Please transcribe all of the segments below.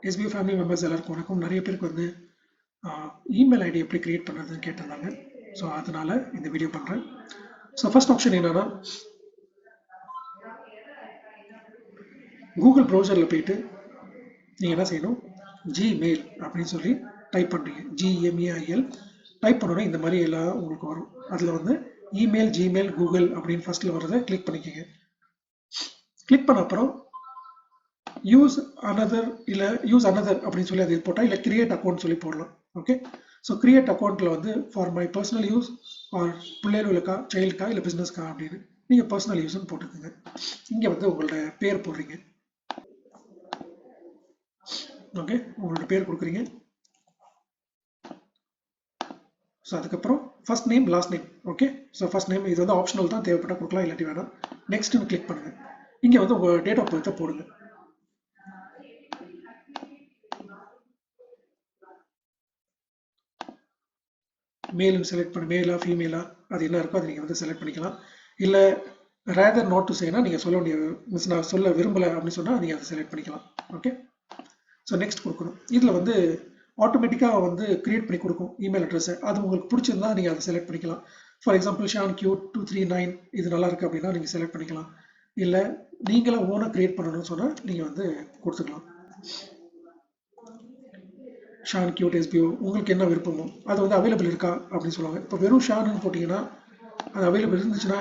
SBO family members எல்லாருக்கும் வணக்கம். நிறைய பேருக்கு வந்து இமெயில் ஐடி எப்படி கிரியேட் பண்ணுறதுன்னு கேட்டிருந்தாங்க. ஸோ அதனால இந்த வீடியோ பண்ணுறேன். ஸோ ஃபர்ஸ்ட் ஆப்ஷன் என்னன்னா, கூகுள் ப்ரௌசரில் போயிட்டு நீங்கள் என்ன செய்யணும், ஜிமெயில் அப்படின்னு சொல்லி டைப் பண்ணுறீங்க. GMAIL டைப் பண்ணோன்னா இந்த மாதிரி எல்லாம் உங்களுக்கு வரும். அதில் வந்து இமெயில், ஜிமெயில், கூகுள் அப்படின்னு ஃபர்ஸ்ட்டில் வர்றதை கிளிக் பண்ணிக்கோங்க. கிளிக் பண்ண அப்புறம் யூஸ் அனதர் அப்படின்னு சொல்லி அது போட்டால், இல்லை கிரியேட் அக்கௌண்ட் சொல்லி போடலாம். ஓகே, ஸோ கிரியேட் அக்கௌண்ட்டில் வந்து for my personal use or பிள்ளைகளுக்கா, சைல்டுக்கா, இல்லை பிஸ்னஸ்க்கா அப்படின்னு நீங்கள் பர்சனல் யூஸ்ன்னு போட்டுக்கோங்க. இங்கே வந்து உங்களோட பேர் போடுறீங்க. ஓகே, உங்களோட பேர் கொடுக்குறீங்க. ஸோ அதுக்கப்புறம் first name, last name. Okay, so first name இது வந்து ஆப்ஷனல் தான், தேவைப்பட்டால் கொடுக்கலாம், இல்லாட்டி வேணாம். நெக்ஸ்ட்னு கிளிக் பண்ணுங்கள். இங்கே வந்து உங்கள் டேட் ஆஃப் பர்த்தை போடுங்க. மேலும் செலக்ட் பண்ண, மேலா ஃபீமேலா அது என்ன இருக்கோ அதை நீங்கள் வந்து செலக்ட் பண்ணிக்கலாம். இல்லை ரேதர் நாட் டு சேனா நீங்கள் சொல்ல வேண்டிய நான் சொல்ல விரும்பலை அப்படின்னு சொன்னால் நீங்கள் அதை செலக்ட் பண்ணிக்கலாம். ஓகே, ஸோ நெக்ஸ்ட் கொடுக்கணும். இதில் வந்து ஆட்டோமேட்டிக்காக வந்து கிரியேட் பண்ணி கொடுக்கும் இமெயில் அட்ரஸை. அது உங்களுக்கு பிடிச்சிருந்தா நீங்கள் அதை செலக்ட் பண்ணிக்கலாம். ஃபார் எக்ஸாம்பிள் SeanQ239 இது நல்லா இருக்குது அப்படின்னா நீங்கள் செலக்ட் பண்ணிக்கலாம். இல்லை நீங்களாம் ஓனாக கிரியேட் பண்ணணும்னு சொன்னால் நீங்கள் வந்து கொடுத்துக்கலாம். ஷான் கியூட் SBO உங்களுக்கு என்ன விருப்பமோ அது வந்து அவைலபிள் இருக்கா அப்படின்னு சொல்லுவாங்க. இப்போ வெறும் ஷான்னு போட்டிங்கன்னா அது அவைலபிள் இருந்துச்சுன்னா,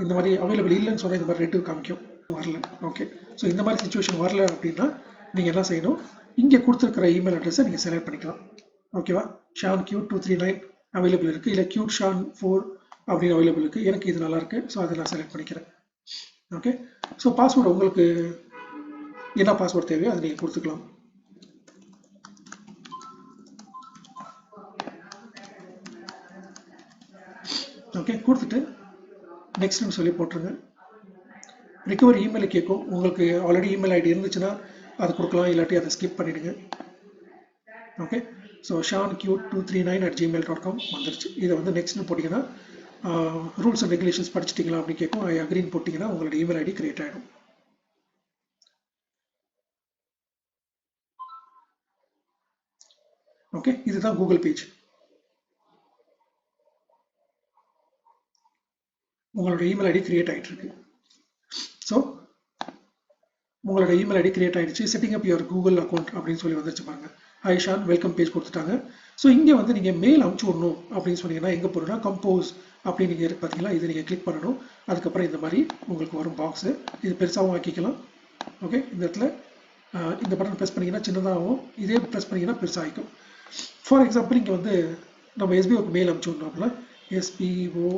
இந்த மாதிரி அவைலபிள் இல்லைன்னு சொன்னால் இந்த மாதிரி ரெட்டு காமிக்கும், வரல. ஓகே, ஸோ இந்த மாதிரி சுச்சுவேஷன் வரல அப்படின்னா நீங்கள் என்ன செய்யணும், இங்கே கொடுத்துருக்கிற இமெயில் அட்ரஸை நீங்கள் செலக்ட் பண்ணிக்கலாம். ஓகேவா, SeanQ239 அவைலபிள் இருக்குது, இல்லை CuteSean4 அப்படின்னு அவைலபிள் இருக்குது. எனக்கு இது நல்லா இருக்குது, ஸோ அதை நான் செலக்ட் பண்ணிக்கிறேன். ஓகே, ஸோ பாஸ்வேர்டு உங்களுக்கு என்ன பாஸ்வேர்டு தேவையோ அதை நீங்கள் கொடுத்துக்கலாம். ஓகே, கொடுத்துட்டு நெக்ஸ்ட்னு சொல்லி போட்டுருங்க. ரிகவர் இமெயில் கேட்கும். உங்களுக்கு ஆல்ரெடி இமெயில் ஐடி இருந்துச்சுன்னா அது கொடுக்கலாம், இல்லாட்டி அதை ஸ்கிப் பண்ணிவிடுங்க. ஓகே, ஸோ SeanQ239@gmail.com வந்துருச்சு. இதை வந்து நெக்ஸ்ட்னு போட்டிங்கன்னா ரூல்ஸ் அண்ட் ரெகுலேஷன்ஸ் படிச்சிட்டிங்களா அப்படின்னு கேட்கும். ஐ அக்ரின்னு போட்டிங்கன்னா உங்களோட இமெயில் ஐடி கிரியேட் ஆகிடும். ஓகே, இதுதான் கூகுள் பேஜ். உங்களோட இமெயில் ஐடி கிரியேட் ஆகிட்டு இருக்கு. ஸோ உங்களோட இமெயில் ஐடி கிரியேட் ஆகிடுச்சு. Setting up your Google account அப்படின்னு சொல்லி வந்துருச்சு பாருங்க. ஹை ஷான், வெல்கம் பேஜ் கொடுத்துட்டாங்க. ஸோ இங்கே வந்து நீங்கள் மெயில் அனுப்பிச்சு விடணும் அப்படின்னு சொன்னீங்கன்னா எங்கே போகணும்னா, கம்போஸ் அப்படின்னு நீங்கள் இருக்கு பார்த்தீங்களா, இதை நீங்கள் கிளிக் பண்ணணும். அதுக்கப்புறம் இந்த மாதிரி உங்களுக்கு வரும் பாக்ஸு. இது பெருசாகவும் ஆக்கிக்கலாம். ஓகே, இந்த இடத்துல இந்த பட்டன் ப்ரெஸ் பண்ணிங்கன்னா சின்னதாகவும், இதே ப்ரெஸ் பண்ணிங்கன்னா பெருசாகிக்கும். ஃபார் எக்ஸாம்பிள் இங்கே வந்து நம்ம SBOக்கு மெயில் அனுப்பிச்சு விடணும்ல, SBO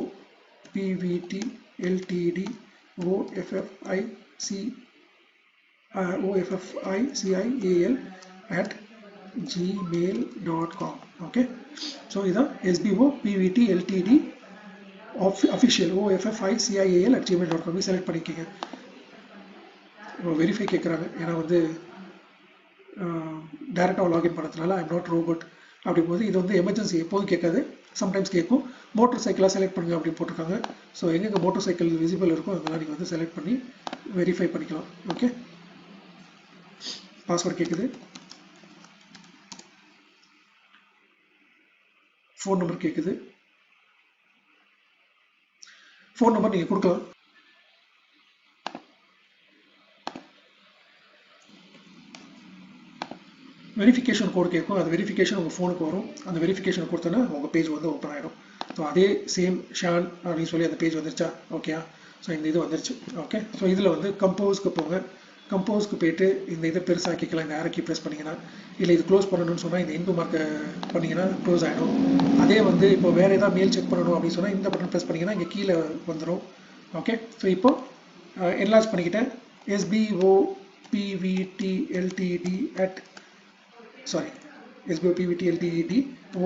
PVT LTD OFFICIAL@gmail.com. Okay, so இதான் SBO PVT LTD official OFFICIAL@gmail.com select பண்ணிக்கோங்க. வெரிஃபை கேட்குறாங்க, ஏன்னா வந்து டைரெக்டாக லாகின் பண்ணுறதுனால ஐம் நாட் ரோபோட் அப்படிங்கும்போது இது வந்து எமர்ஜென்சி எப்போதும் கேட்காது, சம்டைம்ஸ் கேட்கும். மோட்டர் சைக்கிளாக செலக்ட் பண்ணுங்க அப்படின்னு போட்டிருக்காங்க. ஸோ எங்கெங்கே மோட்டர் சைக்கிள் விசிபிள் இருக்கும் அதெல்லாம் நீங்கள் வந்து செலக்ட் பண்ணி வெரிஃபை பண்ணிக்கலாம். ஓகே, பாஸ்வேர்ட் கேட்குது, ஃபோன் நம்பர் கேட்குது. ஃபோன் நம்பர் நீங்கள் கொடுக்கலாம். வெரிஃபிகேஷன் கோடு கேட்கும். அந்த வெரிஃபிகேஷன் உங்கள் ஃபோனுக்கு வரும். அந்த வெரிஃபிகேஷன் கொடுத்தோன்னா உங்கள் பேஜ் வந்து ஓப்பன் ஆகிடும். ஸோ அதே சேம் ஷான் அப்படின்னு சொல்லி அந்த பேஜ் வந்துருச்சா? ஓகேயா, ஸோ இந்த இது வந்துருச்சு. ஓகே, ஸோ இதில் வந்து கம்போஸ்க்கு போங்க. கம்போஸ்க்கு போய்ட்டு இந்த இதை பெருசாக்கிக்கலாம். இந்த ஆரோக்கி ப்ரெஸ் பண்ணிங்கன்னா, இல்லை இது க்ளோஸ் பண்ணணும்னு சொன்னால் இந்த இன்டு மார்க்கை பண்ணிங்கன்னா க்ளோஸ் ஆகிடும். அதே வந்து இப்போ வேறு ஏதாவது மெயில் செக் பண்ணணும் அப்படின்னு சொன்னால் இந்த பட்டன் ப்ரெஸ் பண்ணிங்கன்னா இங்கே கீழே வந்துடும். ஓகே, ஸோ இப்போ என்லார்ஜ் பண்ணிக்கிட்டேன். SBO PVT LTD SBO PVT LTD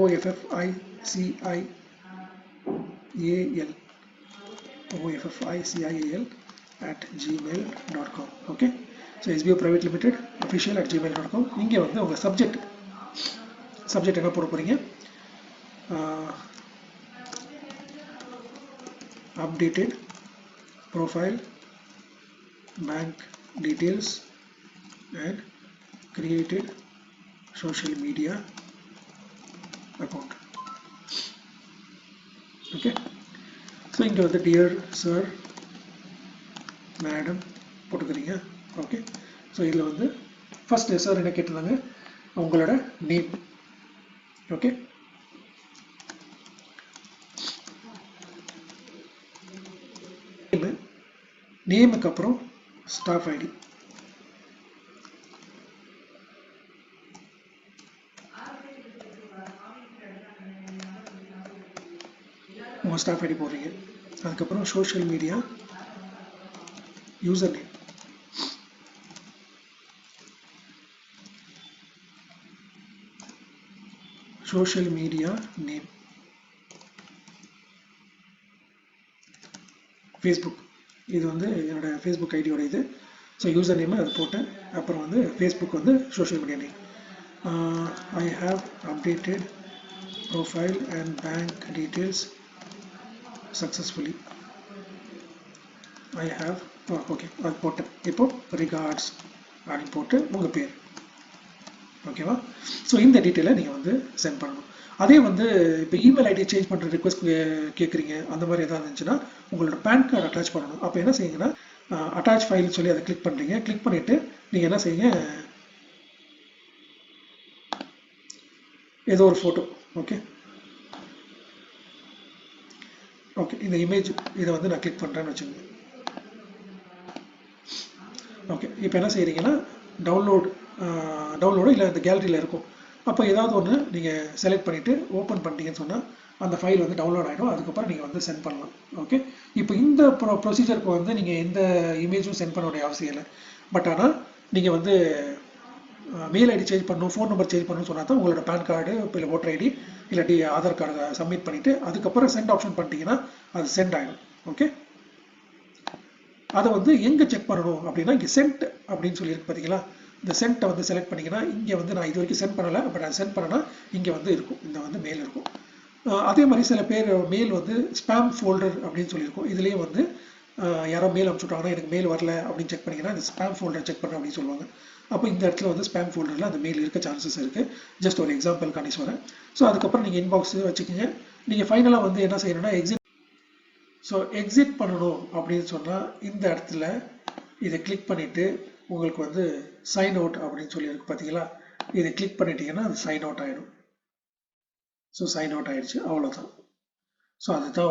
OFFICIAL@gmail.com. Okay, so SBO Private Limited official@gmail.com. இங்கே வந்து உங்கள் சப்ஜெக்ட் என்ன போட போகிறீங்க, updated profile, bank details and created social media account. Okay, so இங்க வந்து dear sir madam போட்டுக்கிறீங்க. ஓகே, ஸோ இதில் வந்து ஃபர்ஸ்ட் சார் என்ன கேட்டிருந்தாங்க, உங்களோட நேம். ஓகே, நேமுக்கு அப்புறம் ஸ்டாஃப் ஐடி. உங்கள் ஸ்டாஃப் ஐடி போடுறீங்க. அதுக்கப்புறம் social media user name. Social media name Facebook. இது வந்து என்னோட ஃபேஸ்புக் ஐடியோட இது. ஸோ யூசர் நேம் அது போட்டேன். அப்புறம் வந்து ஃபேஸ்புக் வந்து social media name. I have updated profile and bank details successfully. I have okay அது போட்டேன். இப்போ ரிகார்ட்ஸ் அப்படின்னு போட்டு உங்கள் பேர். ஓகேவா? ஸோ இந்த டீட்டெயிலை நீங்கள் வந்து சென்ட் பண்ணணும். அதே வந்து இப்போ இமெயில் ஐடி சேஞ்ச் பண்ணுற ரிக்வஸ்ட் கேட்குறீங்க, அந்த மாதிரி எதாவது இருந்துச்சுன்னா உங்களோட பேன் கார்டு அட்டாச் பண்ணணும். அப்போ என்ன செய்யுங்கன்னா அட்டாச் ஃபைல்னு சொல்லி அதை கிளிக் பண்ணுறீங்க. கிளிக் பண்ணிவிட்டு நீங்கள் என்ன செய்யுங்க, ஏதோ ஒரு ஃபோட்டோ. ஓகே ஓகே, இந்த இமேஜ் இதை வந்து நான் கிளிக் பண்ணுறேன்னு வச்சுக்கோங்க. ஓகே, இப்போ என்ன செய்கிறீங்கன்னா டவுன்லோடு இல்லை இந்த கேலரியில் இருக்கும். அப்போ ஏதாவது ஒன்று நீங்கள் செலக்ட் பண்ணிவிட்டு ஓப்பன் பண்ணிட்டீங்கன்னு சொன்னால் அந்த ஃபைல் வந்து டவுன்லோட் ஆகிடும். அதுக்கப்புறம் நீங்கள் வந்து சென்ட் பண்ணலாம். ஓகே, இப்போ இந்த ப்ரொசீஜருக்கு வந்து நீங்கள் எந்த இமேஜும் சென்ட் பண்ண வேண்டிய அவசியம் இல்லை. பட் ஆனால் நீங்கள் வந்து மெயில் ஐடி சேஞ்ச் பண்ணணும், ஃபோன் நம்பர் சேஞ்ச் பண்ணணும்னு சொன்னால் தான் உங்களோட பேன் கார்டு இல்லை ஓட்டர் ஐடி இல்லாட்டி ஆதார் கார்டை சப்மிட் பண்ணிவிட்டு அதுக்கப்புறம் சென்ட் ஆப்ஷன் பண்ணிட்டீங்கன்னா அது சென்ட் ஆகிடும். ஓகே, அதை வந்து எங்கே செக் பண்ணணும் அப்படின்னா இங்கே சென்ட் அப்படின்னு சொல்லியிருக்கு பார்த்தீங்களா, இந்த சென்ட்டை வந்து செலக்ட் பண்ணிங்கன்னா இங்கே வந்து நான் இது வரைக்கும் சென்ட் பண்ணலை, பட் நான் சென்ட் பண்ணேன்னா இங்கே வந்து இருக்கும், இந்த வந்து மெயில் இருக்கும். அதே மாதிரி சில பேர் மெயில் வந்து ஸ்பேம் ஃபோல்டர் அப்படின்னு சொல்லியிருக்கும். இதுலேயே வந்து யாரோ மெயில் அனுப்பிச்சுட்டாங்கன்னா எனக்கு மெயில் வரல அப்படின்னு செக் பண்ணிங்கன்னா இந்த ஸ்பேம் ஃபோல்டர் செக் பண்ண அப்படின்னு சொல்லுவாங்க. அப்போ இந்த இடத்துல வந்து ஸ்பேம் ஃபோல்டரில் அந்த மெயில் இருக்க சான்சஸ் இருக்குது. ஜஸ்ட் ஒரு எக்ஸாம்பிள் காணி சொல்கிறேன். ஸோ அதுக்கப்புறம் நீங்கள் இன்பாக்ஸ் வச்சுக்கோங்க. நீங்கள் ஃபைனலாக வந்து என்ன செய்யணும்னா எக்ஸிட். ஸோ எக்ஸிட் பண்ணணும் அப்படின்னு சொன்னால் இந்த இடத்துல இதை கிளிக் பண்ணிவிட்டு உங்களுக்கு வந்து சைன் அவுட் அப்படின்னு சொல்லி இருக்கு பார்த்தீங்களா, இதை கிளிக் பண்ணிட்டீங்கன்னா அது சைன் அவுட் ஆகிடும். ஸோ சைன் அவுட் ஆகிடுச்சு, அவ்வளோதான். ஸோ அதுதான்